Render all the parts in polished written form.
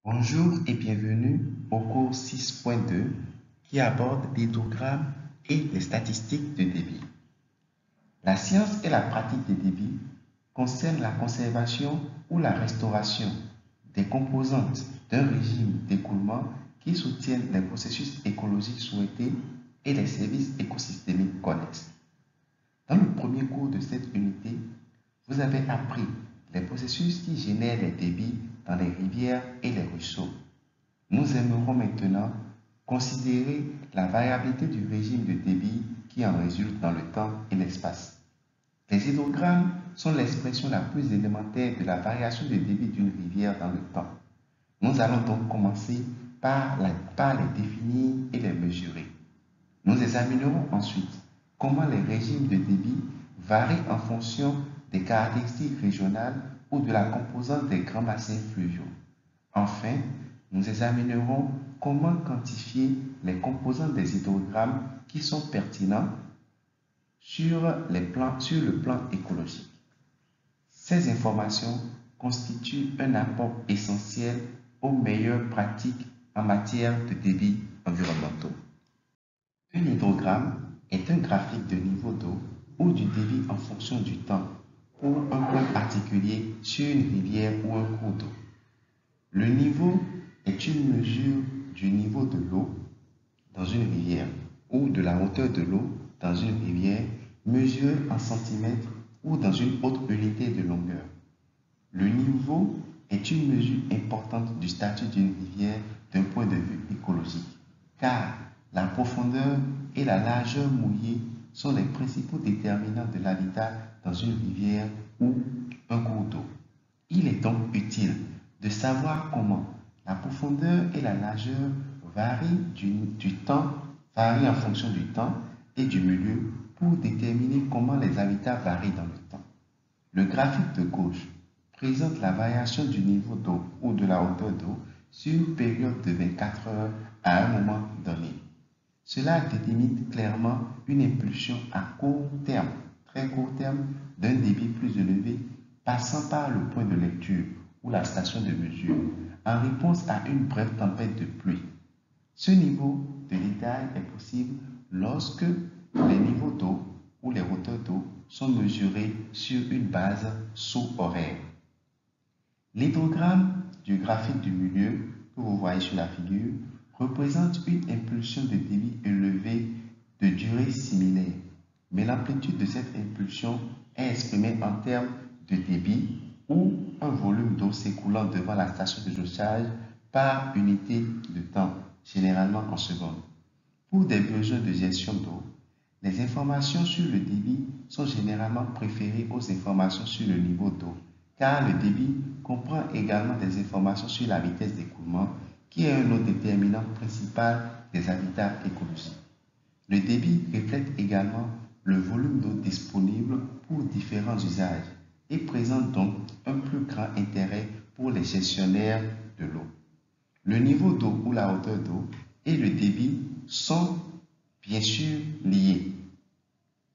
Bonjour et bienvenue au cours 6.2 qui aborde l'hydrogramme et les statistiques de débit. La science et la pratique des débits concernent la conservation ou la restauration des composantes d'un régime d'écoulement qui soutiennent les processus écologiques souhaités et les services écosystémiques connexes. Dans le premier cours de cette unité, vous avez appris les processus qui génèrent les débits dans les rivières et les ruisseaux. Nous aimerons maintenant considérer la variabilité du régime de débit qui en résulte dans le temps et l'espace. Les hydrogrammes sont l'expression la plus élémentaire de la variation de débit d'une rivière dans le temps. Nous allons donc commencer par les définir et les mesurer. Nous examinerons ensuite comment les régimes de débit varient en fonction des caractéristiques régionales ou de la composante des grands bassins fluviaux. Enfin, nous examinerons comment quantifier les composantes des hydrogrammes qui sont pertinents sur le plan écologique. Ces informations constituent un apport essentiel aux meilleures pratiques en matière de débits environnementaux. Un hydrogramme est un graphique de niveau d'eau ou du débit en fonction du temps pour un point particulier sur une rivière ou un cours d'eau. Le niveau est une mesure du niveau de l'eau dans une rivière ou de la hauteur de l'eau dans une rivière mesurée en centimètres ou dans une autre unité de longueur. Le niveau est une mesure importante du statut d'une rivière d'un point de vue écologique, car la profondeur et la largeur mouillée sont les principaux déterminants de l'habitat dans une rivière ou un cours d'eau. Il est donc utile de savoir comment la profondeur et la largeur varient en fonction du temps et du milieu pour déterminer comment les habitats varient dans le temps. Le graphique de gauche présente la variation du niveau d'eau ou de la hauteur d'eau sur une période de 24 heures à un moment donné. Cela délimite clairement une impulsion à court terme, très court terme, d'un débit plus élevé passant par le point de lecture ou la station de mesure en réponse à une brève tempête de pluie. Ce niveau de détail est possible lorsque les niveaux d'eau ou les hauteurs d'eau sont mesurés sur une base sous-horaire. L'hydrogramme du graphique du milieu que vous voyez sur la figure représente une impulsion de débit élevée de durée similaire, mais l'amplitude de cette impulsion est exprimée en termes de débit ou un volume d'eau s'écoulant devant la station de jaugeage par unité de temps, généralement en secondes. Pour des besoins de gestion d'eau, les informations sur le débit sont généralement préférées aux informations sur le niveau d'eau, car le débit comprend également des informations sur la vitesse d'écoulement, qui est un autre déterminant principal des habitats écologiques. Le débit reflète également le volume d'eau disponible pour différents usages et présente donc un plus grand intérêt pour les gestionnaires de l'eau. Le niveau d'eau ou la hauteur d'eau et le débit sont bien sûr liés.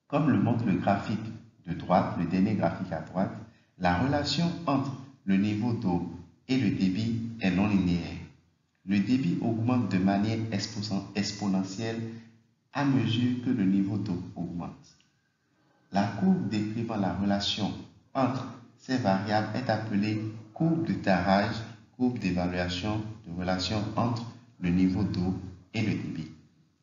Comme le montre le graphique de droite, le dernier graphique à droite, la relation entre le niveau d'eau et le débit est non linéaire. Le débit augmente de manière exponentielle à mesure que le niveau d'eau augmente. La courbe décrivant la relation entre ces variables est appelée courbe de Tarrage, courbe d'évaluation de relation entre le niveau d'eau et le débit.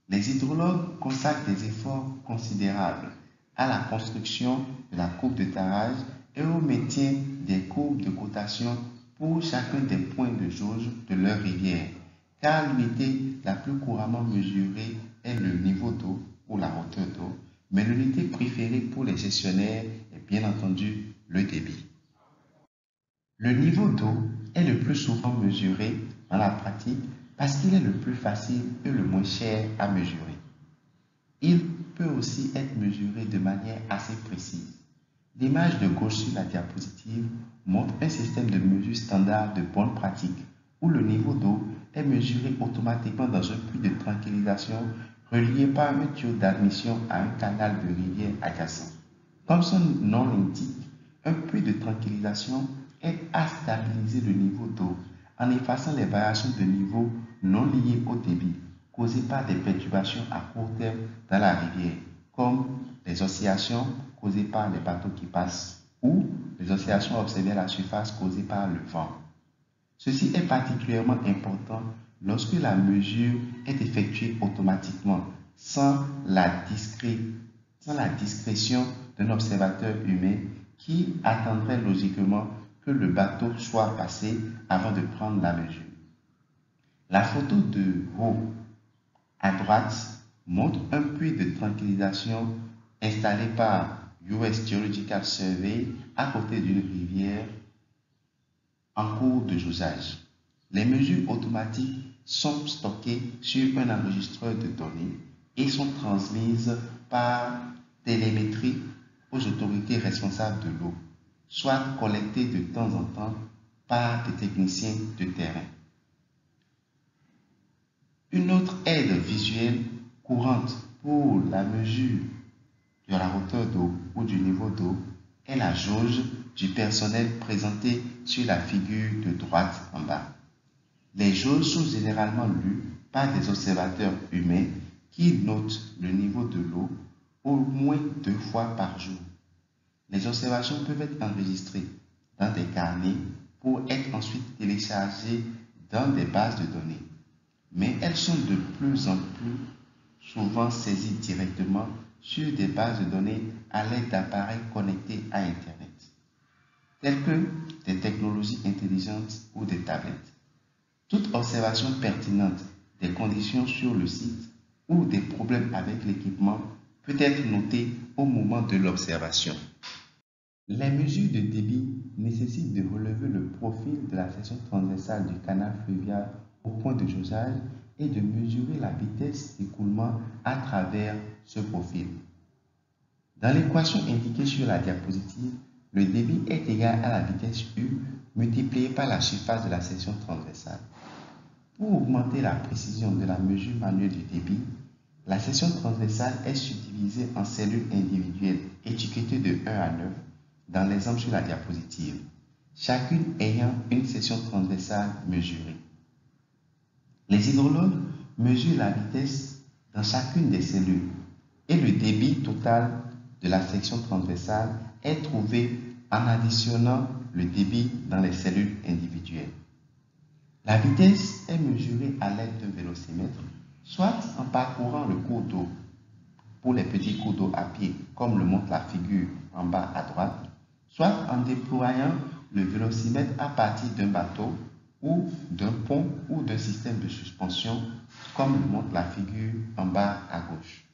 Les hydrologues consacrent des efforts considérables à la construction de la courbe de Tarrage et au maintien des courbes de cotation pour chacun des points de jauge de leur rivière, car l'unité la plus couramment mesurée est le niveau d'eau ou la hauteur d'eau, mais l'unité préférée pour les gestionnaires est bien entendu le débit. Le niveau d'eau est le plus souvent mesuré dans la pratique parce qu'il est le plus facile et le moins cher à mesurer. Il peut aussi être mesuré de manière assez précise. L'image de gauche sur la diapositive montre un système de mesure standard de bonne pratique où le niveau d'eau est mesuré automatiquement dans un puits de tranquillisation relié par un tuyau d'admission à un canal de rivière adjacent. Comme son nom l'indique, un puits de tranquillisation aide à stabiliser le niveau d'eau en effaçant les variations de niveau non liées au débit causées par des perturbations à court terme dans la rivière, comme les oscillations causées par les bateaux qui passent ou les oscillations observées à la surface causées par le vent. Ceci est particulièrement important lorsque la mesure est effectuée automatiquement, sans la discrétion d'un observateur humain qui attendrait logiquement que le bateau soit passé avant de prendre la mesure. La photo de haut à droite montre un puits de tranquillisation installé par US Geological Survey à côté d'une rivière en cours de jusage. Les mesures automatiques sont stockées sur un enregistreur de données et sont transmises par télémétrie aux autorités responsables de l'eau, soit collectées de temps en temps par des techniciens de terrain. Une autre aide visuelle courante pour la mesure de la hauteur d'eau ou du niveau d'eau est la jauge du personnel présentée sur la figure de droite en bas. Les jauges sont généralement lues par des observateurs humains qui notent le niveau de l'eau au moins 2 fois par jour. Les observations peuvent être enregistrées dans des carnets pour être ensuite téléchargées dans des bases de données, mais elles sont de plus en plus souvent saisies directement sur des bases de données à l'aide d'appareils connectés à Internet, tels que des technologies intelligentes ou des tablettes. Toute observation pertinente des conditions sur le site ou des problèmes avec l'équipement peut être notée au moment de l'observation. Les mesures de débit nécessitent de relever le profil de la section transversale du canal fluvial au point de jaugeage et de mesurer la vitesse d'écoulement à travers ce profil. Dans l'équation indiquée sur la diapositive, le débit est égal à la vitesse U multipliée par la surface de la section transversale. Pour augmenter la précision de la mesure manuelle du débit, la section transversale est subdivisée en cellules individuelles étiquetées de 1 à 9 dans l'exemple sur la diapositive, chacune ayant une section transversale mesurée. Les hydrologues mesurent la vitesse dans chacune des cellules et le débit total de la section transversale est trouvé en additionnant le débit dans les cellules individuelles. La vitesse est mesurée à l'aide d'un vélocimètre, soit en parcourant le cours d'eau pour les petits cours d'eau à pied, comme le montre la figure en bas à droite, soit en déployant le vélocimètre à partir d'un bateau ou d'un pont ou d'un système de suspension, comme le montre la figure en bas à gauche.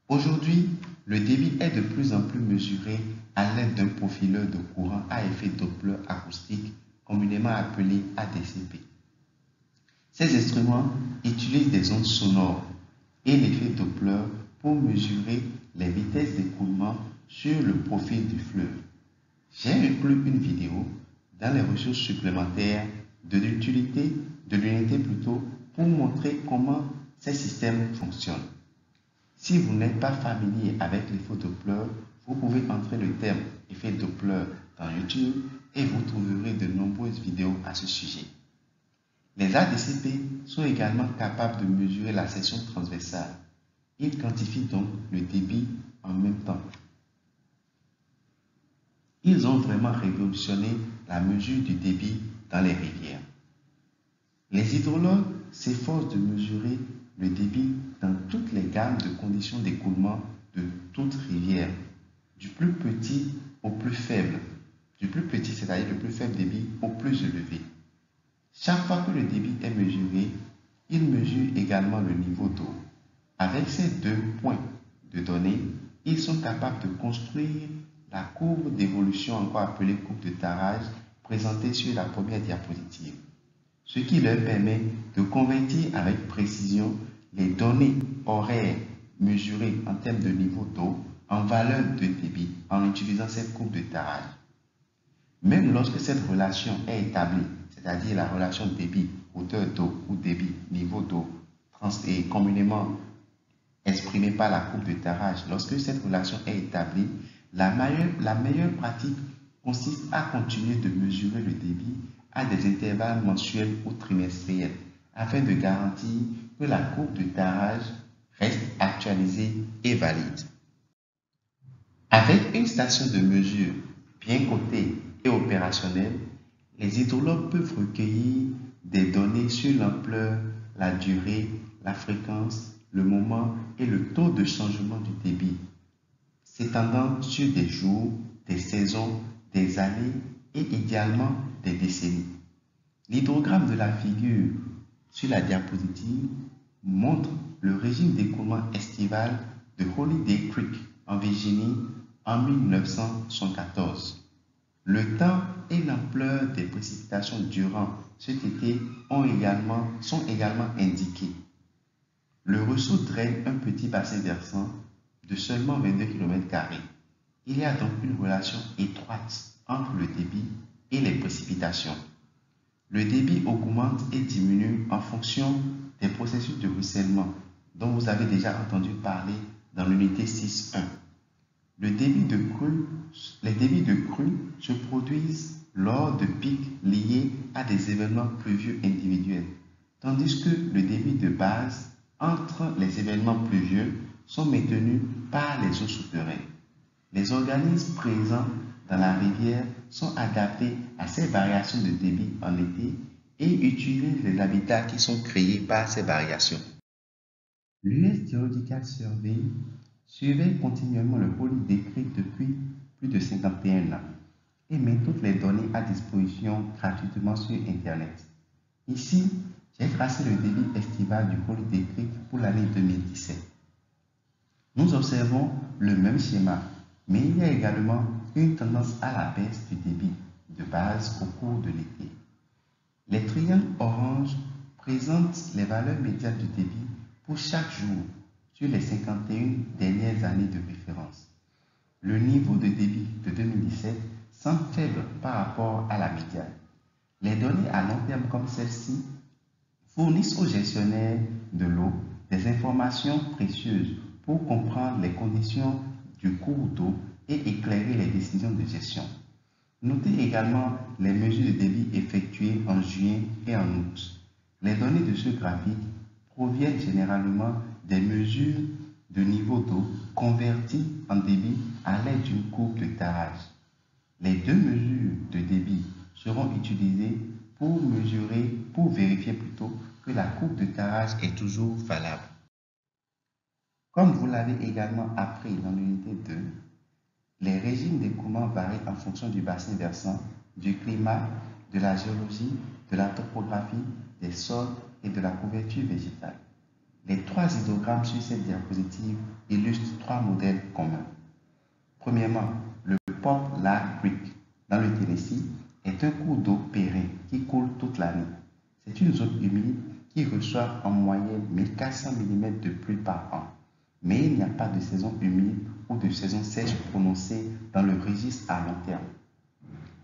Aujourd'hui, le débit est de plus en plus mesuré à l'aide d'un profileur de courant à effet Doppler acoustique, communément appelé ADCP. Ces instruments utilisent des ondes sonores et l'effet Doppler pour mesurer les vitesses d'écoulement sur le profil du fleuve. J'ai inclus une vidéo dans les ressources supplémentaires de l'unité pour montrer comment ces systèmes fonctionnent. Si vous n'êtes pas familier avec l'effet Doppler, vous pouvez entrer le terme effet Doppler dans YouTube et vous trouverez de nombreuses vidéos à ce sujet. Les ADCP sont également capables de mesurer la section transversale. Ils quantifient donc le débit en même temps. Ils ont vraiment révolutionné la mesure du débit dans les rivières. Les hydrologues s'efforcent de mesurer le débit dans toutes les gammes de conditions d'écoulement de toute rivière, du plus petit au plus faible, du plus petit, c'est-à-dire le plus faible débit, au plus élevé. Chaque fois que le débit est mesuré, il mesure également le niveau d'eau. Avec ces 2 points de données, ils sont capables de construire la courbe d'évolution, encore appelée courbe de Tarrage, présentée sur la première diapositive, ce qui leur permet de convertir avec précision les données horaires mesurées en termes de niveau d'eau en valeur de débit en utilisant cette courbe de Tarrage. Même lorsque cette relation est établie, c'est-à-dire la relation débit, hauteur d'eau ou débit, niveau d'eau, et communément exprimée par la courbe de Tarrage, lorsque cette relation est établie, la meilleure pratique consiste à continuer de mesurer le débit à des intervalles mensuels ou trimestriels afin de garantir que la courbe de tarage reste actualisée et valide. Avec une station de mesure bien cotée et opérationnelle, les hydrologues peuvent recueillir des données sur l'ampleur, la durée, la fréquence, le moment et le taux de changement du débit, s'étendant sur des jours, des saisons, des années et idéalement des décennies. L'hydrogramme de la figure sur la diapositive montre le régime d'écoulement estival de Holiday Creek en Virginie en 1974. Le temps et l'ampleur des précipitations durant cet été sont également indiqués. Le Ruisseau draine un petit bassin versant de seulement 22 km². Il y a donc une relation étroite entre le débit et les précipitations. Le débit augmente et diminue en fonction des processus de ruissellement dont vous avez déjà entendu parler dans l'unité 6.1. Les débits de crue se produisent lors de pics liés à des événements pluvieux individuels, tandis que le débit de base entre les événements pluvieux sont maintenus par les eaux souterraines. Les organismes présents dans la rivière sont adaptés à ces variations de débit en été et utilisent les habitats qui sont créés par ces variations. L'US Geological Survey surveille continuellement le Holiday Creek depuis plus de 51 ans et met toutes les données à disposition gratuitement sur Internet. Ici, j'ai tracé le débit estival du Holiday Creek pour l'année 2017. Nous observons le même schéma, mais il y a également une tendance à la baisse du débit de base au cours de l'été. Les triangles orange présentent les valeurs médianes du débit pour chaque jour sur les 51 dernières années de référence. Le niveau de débit de 2017 semble faible par rapport à la médiane. Les données à long terme comme celle-ci fournissent aux gestionnaires de l'eau des informations précieuses pour comprendre les conditions du cours d'eau et éclairer les décisions de gestion. Notez également les mesures de débit effectuées en juin et en août. Les données de ce graphique proviennent généralement des mesures de niveau d'eau converties en débit à l'aide d'une courbe de tarage. Les deux mesures de débit seront utilisées pour vérifier plutôt que la courbe de tarage est toujours valable. Comme vous l'avez également appris dans l'unité 2, les régimes d'écoulement varient en fonction du bassin versant, du climat, de la géologie, de la topographie, des sols et de la couverture végétale. Les trois hydrogrammes sur cette diapositive illustrent trois modèles communs. Premièrement, le Poplar Creek dans le Tennessee est un cours d'eau périn qui coule toute l'année. C'est une zone humide qui reçoit en moyenne 1400 mm de pluie par an. Mais il n'y a pas de saison humide ou de saison sèche prononcée dans le registre à long terme.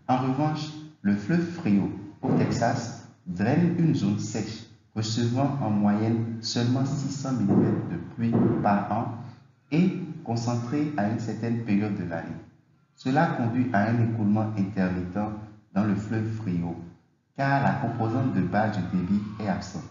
En revanche, le fleuve Frio au Texas draine une zone sèche, recevant en moyenne seulement 600 mm de pluie par an et concentrée à une certaine période de l'année. Cela conduit à un écoulement intermittent dans le fleuve Frio, car la composante de base du débit est absente.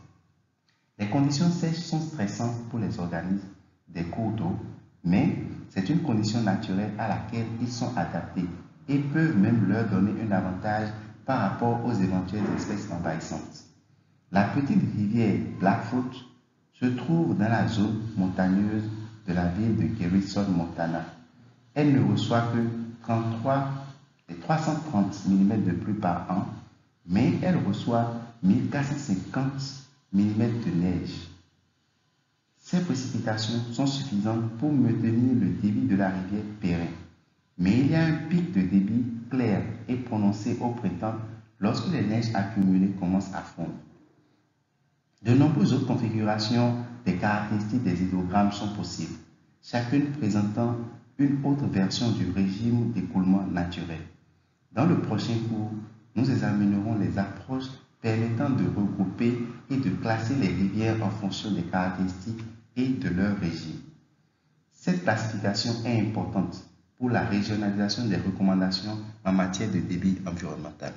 Les conditions sèches sont stressantes pour les organismes des cours d'eau, mais c'est une condition naturelle à laquelle ils sont adaptés et peuvent même leur donner un avantage par rapport aux éventuelles espèces envahissantes. La petite rivière Blackfoot se trouve dans la zone montagneuse de la ville de Garrison, Montana. Elle ne reçoit que 330 mm de pluie par an, mais elle reçoit 1450 mm de neige. Ces précipitations sont suffisantes pour maintenir le débit de la rivière Perrin, mais il y a un pic de débit clair et prononcé au printemps lorsque les neiges accumulées commencent à fondre. De nombreuses autres configurations des caractéristiques des hydrogrammes sont possibles, chacune présentant une autre version du régime d'écoulement naturel. Dans le prochain cours, nous examinerons les approches permettant de regrouper et de classer les rivières en fonction des caractéristiques et de leur régime. Cette classification est importante pour la régionalisation des recommandations en matière de débit environnemental.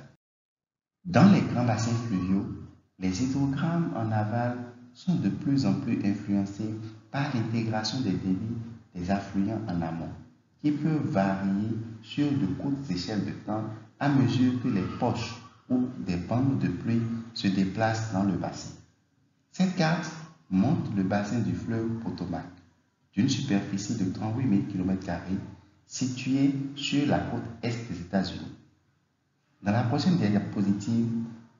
Dans les grands bassins fluviaux, les hydrogrammes en aval sont de plus en plus influencés par l'intégration des débits des affluents en amont, qui peuvent varier sur de courtes échelles de temps à mesure que les poches ou des bandes de pluie se déplacent dans le bassin. Cette carte montre le bassin du fleuve Potomac, d'une superficie de 38 000 km², situé sur la côte est des États-Unis. Dans la prochaine diapositive,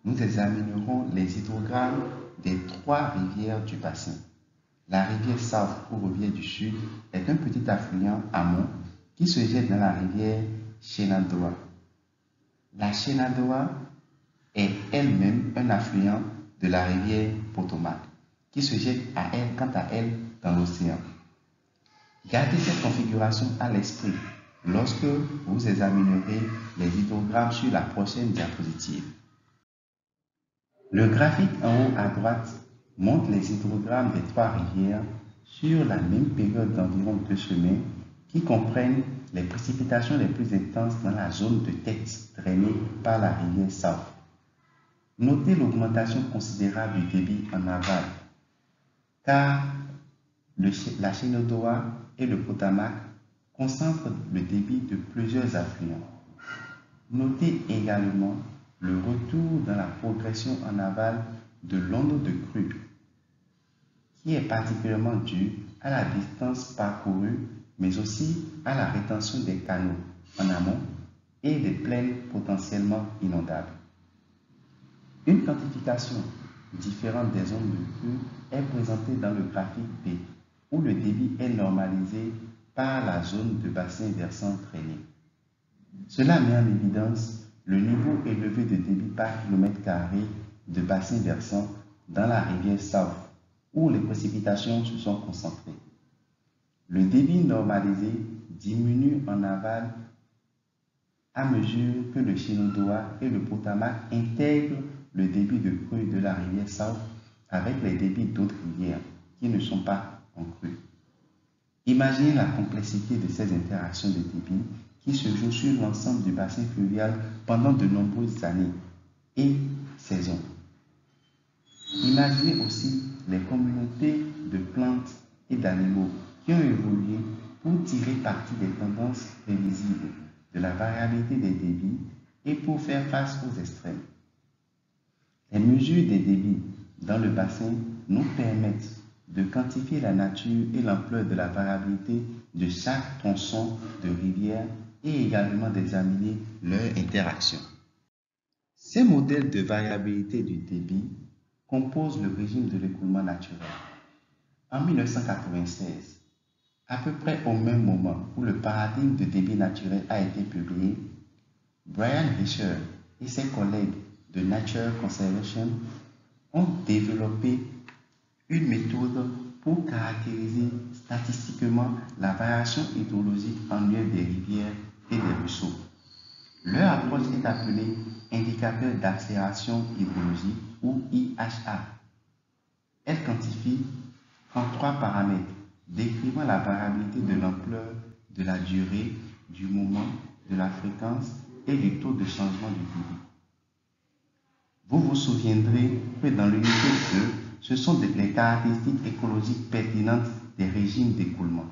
nous examinerons les hydrogrammes des trois rivières du bassin. La rivière South ou rivière du Sud est un petit affluent amont qui se jette dans la rivière Shenandoah. La Shenandoah est elle-même un affluent de la rivière Potomac qui se jette quant à elle dans l'océan. Gardez cette configuration à l'esprit lorsque vous examinerez les hydrogrammes sur la prochaine diapositive. Le graphique en haut à droite montre les hydrogrammes des trois rivières sur la même période d'environ 2 semaines qui comprennent les précipitations les plus intenses dans la zone de tête drainée par la rivière South. Notez l'augmentation considérable du débit en aval, car la Shenandoah et le Potomac concentrent le débit de plusieurs affluents. Notez également le retour dans la progression en aval de l'onde de crue, qui est particulièrement due à la distance parcourue, mais aussi à la rétention des canaux en amont et des plaines potentiellement inondables. Une quantification différente des ondes de crue est présentée dans le graphique B, où le débit est normalisé par la zone de bassin versant drainé. Cela met en évidence le niveau élevé de débit par kilomètre carré de bassin versant dans la rivière South, où les précipitations se sont concentrées. Le débit normalisé diminue en aval à mesure que le Shenandoah et le Potomac intègrent le débit de crue de la rivière South avec les débits d'autres rivières qui ne sont pas en crue. Imaginez la complexité de ces interactions de débit qui se jouent sur l'ensemble du bassin fluvial pendant de nombreuses années et saisons. Imaginez aussi les communautés de plantes et d'animaux qui ont évolué pour tirer parti des tendances prévisibles de la variabilité des débits et pour faire face aux extrêmes. Les mesures des débits dans le bassin nous permettent de quantifier la nature et l'ampleur de la variabilité de chaque tronçon de rivière et également d'examiner leur interaction. Ces modèles de variabilité du débit composent le régime de l'écoulement naturel. En 1996, à peu près au même moment où le paradigme de débit naturel a été publié, Brian Fisher et ses collègues de Nature Conservation ont développé une méthode pour caractériser statistiquement la variation hydrologique annuelle des rivières et des ruisseaux. Leur approche est appelée indicateur d'accélération hydrologique ou IHA. Elle quantifie en 3 paramètres décrivant la variabilité de l'ampleur, de la durée, du moment, de la fréquence et du taux de changement du débit. Vous vous souviendrez que dans l'unité 2, ce sont les caractéristiques écologiques pertinentes des régimes d'écoulement.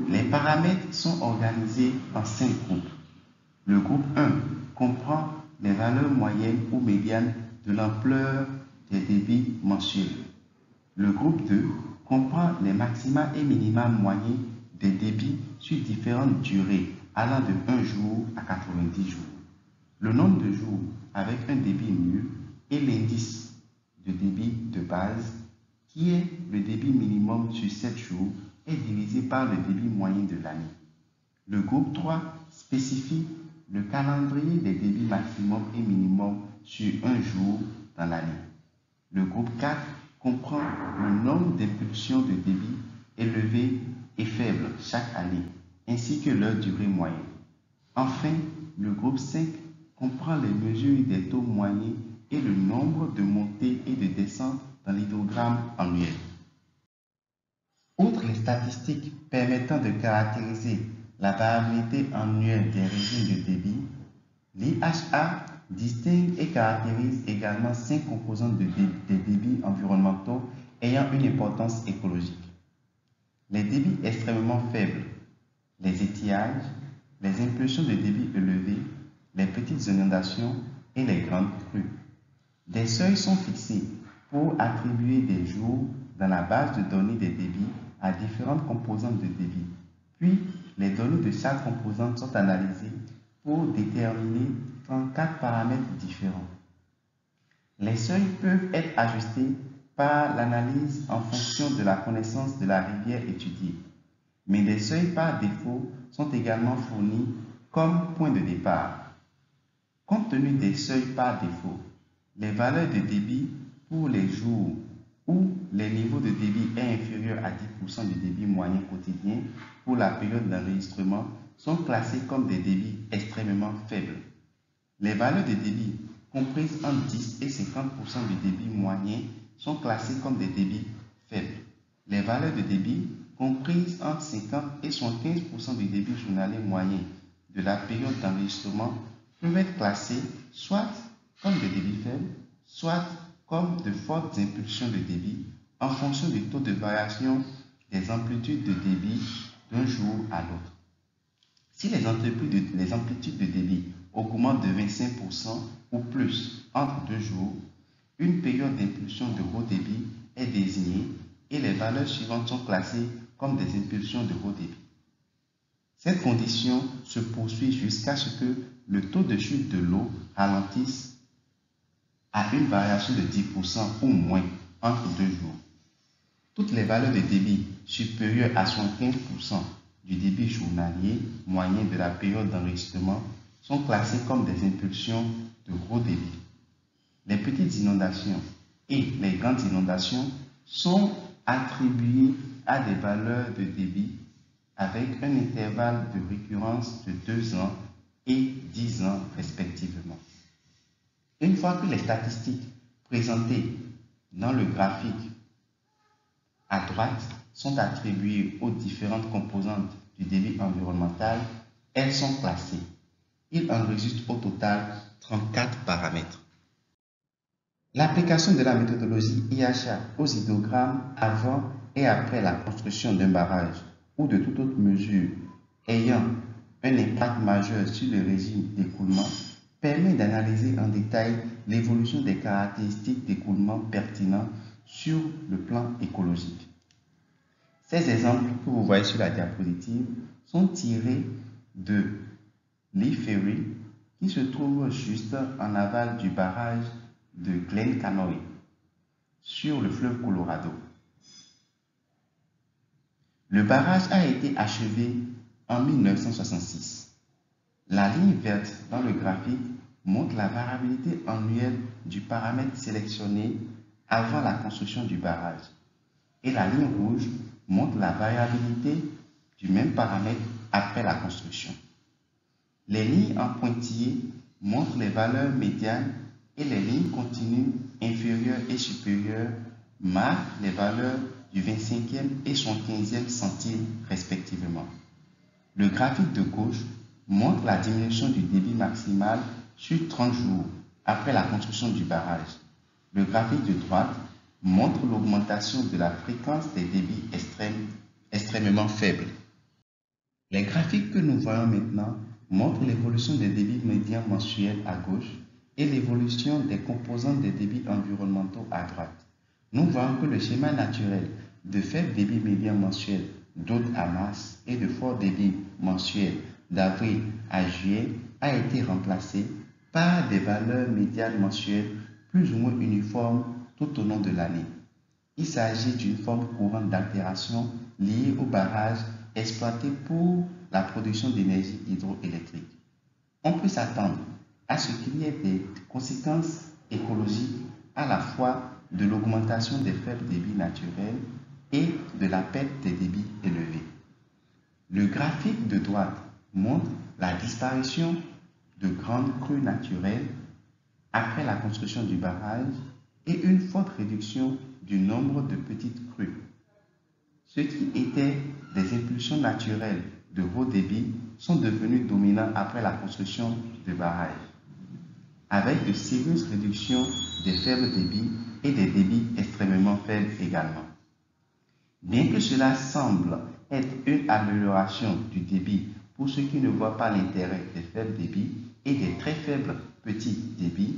Les paramètres sont organisés en 5 groupes. Le groupe 1 comprend les valeurs moyennes ou médianes de l'ampleur des débits mensuels. Le groupe 2 comprend les maxima et minima moyens des débits sur différentes durées allant de 1 jour à 90 jours. Le nombre de jours avec un débit nul et l'indice de débit de base, qui est le débit minimum sur 7 jours, est divisé par le débit moyen de l'année. Le groupe 3 spécifie le calendrier des débits maximum et minimum sur un jour dans l'année. Le groupe 4 comprend le nombre d'impulsions de débit élevées et faibles chaque année, ainsi que leur durée moyenne. Enfin, le groupe 5 comprend les mesures des taux moyens et le nombre de montées et de descentes dans l'hydrogramme annuel. Outre les statistiques permettant de caractériser la variabilité annuelle des régimes de débit, l'IHA distingue et caractérise également 5 composantes des débits environnementaux ayant une importance écologique. Les débits extrêmement faibles, les étiages, les impulsions de débit élevés, les petites inondations et les grandes crues. Des seuils sont fixés pour attribuer des jours dans la base de données des débits à différentes composantes de débit. Puis, les données de chaque composante sont analysées pour déterminer 34 paramètres différents. Les seuils peuvent être ajustés par l'analyse en fonction de la connaissance de la rivière étudiée, mais des seuils par défaut sont également fournis comme point de départ. Compte tenu des seuils par défaut, les valeurs de débit pour les jours où les niveaux de débit est inférieur à 10% du débit moyen quotidien pour la période d'enregistrement sont classés comme des débits extrêmement faibles. Les valeurs de débit comprises entre 10 et 50% du débit moyen sont classées comme des débits faibles. Les valeurs de débit comprises entre 50 et 75% du débit journalier moyen de la période d'enregistrement peuvent être classées soit comme des débits faibles, soit comme de fortes impulsions de débit en fonction du taux de variation des amplitudes de débit d'un jour à l'autre. Si les amplitudes de débit augmentent de 25% ou plus entre 2 jours, une période d'impulsion de haut débit est désignée et les valeurs suivantes sont classées comme des impulsions de haut débit. Cette condition se poursuit jusqu'à ce que le taux de chute de l'eau ralentisse à une variation de 10% ou moins entre 2 jours. Toutes les valeurs de débit supérieures à 75% du débit journalier moyen de la période d'enregistrement sont classées comme des impulsions de gros débit. Les petites inondations et les grandes inondations sont attribuées à des valeurs de débit avec un intervalle de récurrence de 2 ans et 10 ans respectivement. Une fois que les statistiques présentées dans le graphique à droite sont attribuées aux différentes composantes du débit environnemental, elles sont classées. Il enregistre au total 34 paramètres. L'application de la méthodologie IHA aux hydrogrammes avant et après la construction d'un barrage ou de toute autre mesure ayant un impact majeur sur le régime d'écoulement permet d'analyser en détail l'évolution des caractéristiques d'écoulement pertinents sur le plan écologique. Ces exemples que vous voyez sur la diapositive sont tirés de Lee Ferry qui se trouve juste en aval du barrage de Glen Canoe sur le fleuve Colorado. Le barrage a été achevé en 1966. La ligne verte dans le graphique montre la variabilité annuelle du paramètre sélectionné avant la construction du barrage et la ligne rouge montre la variabilité du même paramètre après la construction. Les lignes en pointillés montrent les valeurs médianes et les lignes continues inférieures et supérieures marquent les valeurs du 25e et 75e centile respectivement. Le graphique de gauche montre la diminution du débit maximal sur 30 jours après la construction du barrage. Le graphique de droite montre l'augmentation de la fréquence des débits extrêmement faibles. Les graphiques que nous voyons maintenant montrent l'évolution des débits médians mensuels à gauche et l'évolution des composantes des débits environnementaux à droite. Nous voyons que le schéma naturel de faible débit médian mensuel d'août à mars et de fort débit mensuel d'avril à juillet a été remplacé par des valeurs médianes mensuelles plus ou moins uniformes tout au long de l'année. Il s'agit d'une forme courante d'altération liée au barrage exploité pour la production d'énergie hydroélectrique. On peut s'attendre à ce qu'il y ait des conséquences écologiques à la fois de l'augmentation des faibles débits naturels et de la perte des débits élevés. Le graphique de droite montre la disparition de grandes crues naturelles après la construction du barrage et une forte réduction du nombre de petites crues. Ce qui étaient des impulsions naturelles de haut débit sont devenus dominants après la construction du barrage. avec de sérieuses réductions des faibles débits et des débits extrêmement faibles également. Bien que cela semble être une amélioration du débit pour ceux qui ne voient pas l'intérêt des faibles débits et des très faibles petits débits,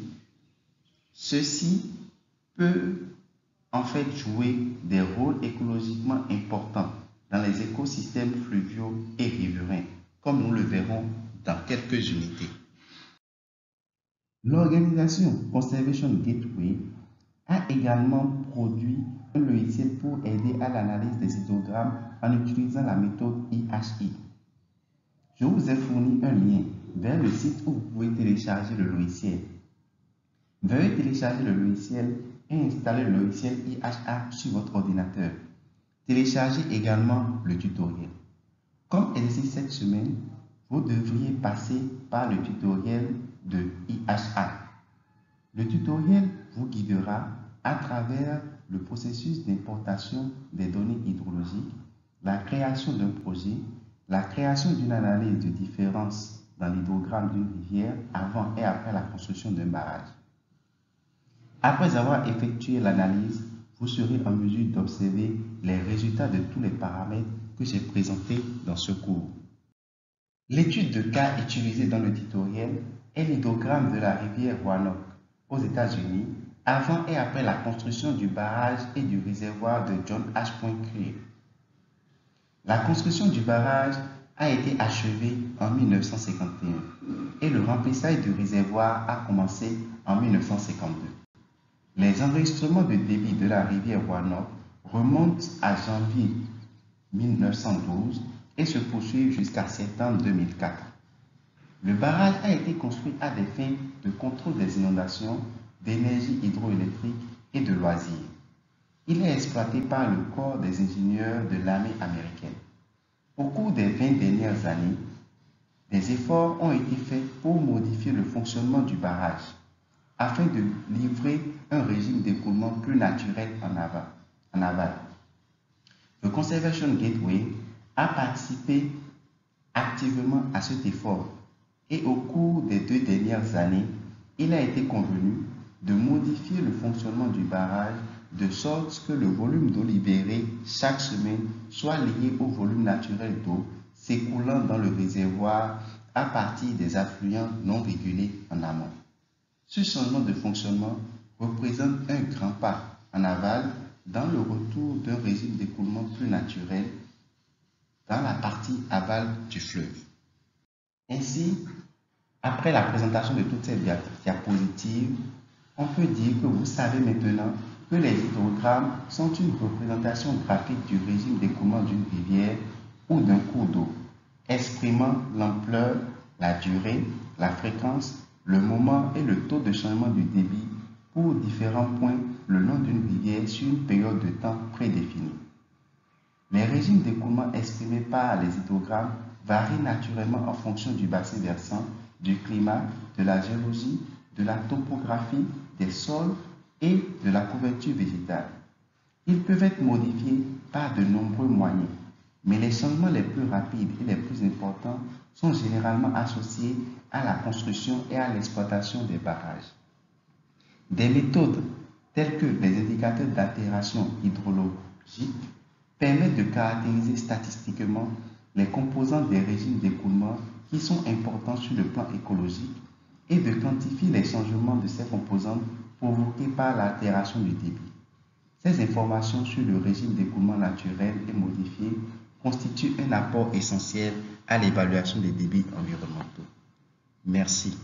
ceci peut en fait jouer des rôles écologiquement importants dans les écosystèmes fluviaux et riverains, comme nous le verrons dans quelques unités. L'organisation Conservation Gateway a également produit un logiciel pour aider à l'analyse des hydrogrammes en utilisant la méthode IHI. Je vous ai fourni un lien vers le site où vous pouvez télécharger le logiciel. Veuillez télécharger le logiciel et installer le logiciel IHA sur votre ordinateur. Téléchargez également le tutoriel. Comme exercice cette semaine, vous devriez passer par le tutoriel de IHA. Le tutoriel vous guidera à travers le processus d'importation des données hydrologiques, la création d'un projet, la création d'une analyse de différence dans l'hydrogramme d'une rivière avant et après la construction d'un barrage. Après avoir effectué l'analyse, vous serez en mesure d'observer les résultats de tous les paramètres que j'ai présentés dans ce cours. L'étude de cas utilisée dans le tutoriel est l'hydrogramme de la rivière Roanoke aux États-Unis avant et après la construction du barrage et du réservoir de John H. Clear. La construction du barrage a été achevée en 1951 et le remplissage du réservoir a commencé en 1952. Les enregistrements de débit de la rivière Roanoke remontent à janvier 1912 et se poursuivent jusqu'à septembre 2004. Le barrage a été construit à des fins de contrôle des inondations, d'énergie hydroélectrique et de loisirs. Il est exploité par le corps des ingénieurs de l'armée américaine. Au cours des 20 dernières années, des efforts ont été faits pour modifier le fonctionnement du barrage afin de livrer un régime d'écoulement plus naturel en aval. Le Conservation Gateway a participé activement à cet effort et au cours des 2 dernières années, il a été convenu de modifier le fonctionnement du barrage de sorte que le volume d'eau libéré chaque semaine soit lié au volume naturel d'eau s'écoulant dans le réservoir à partir des affluents non régulés en amont. Ce changement de fonctionnement représente un grand pas en aval dans le retour d'un régime d'écoulement plus naturel dans la partie aval du fleuve. Ainsi, après la présentation de toutes ces diapositives, on peut dire que vous savez maintenant que les hydrogrammes sont une représentation graphique du régime d'écoulement d'une rivière ou d'un cours d'eau, exprimant l'ampleur, la durée, la fréquence, le moment et le taux de changement du débit pour différents points le long d'une rivière sur une période de temps prédéfinie. Les régimes d'écoulement exprimés par les hydrogrammes varient naturellement en fonction du bassin versant, du climat, de la géologie, de la topographie, des sols et de la couverture végétale. Ils peuvent être modifiés par de nombreux moyens, mais les changements les plus rapides et les plus importants sont généralement associés à la construction et à l'exploitation des barrages. Des méthodes telles que les indicateurs d'altération hydrologique permettent de caractériser statistiquement les composants des régimes d'écoulement qui sont importants sur le plan écologique et de quantifier les changements de ces composantes provoqués par l'altération du débit. Ces informations sur le régime d'écoulement naturel et modifié constituent un apport essentiel à l'évaluation des débits environnementaux. Merci.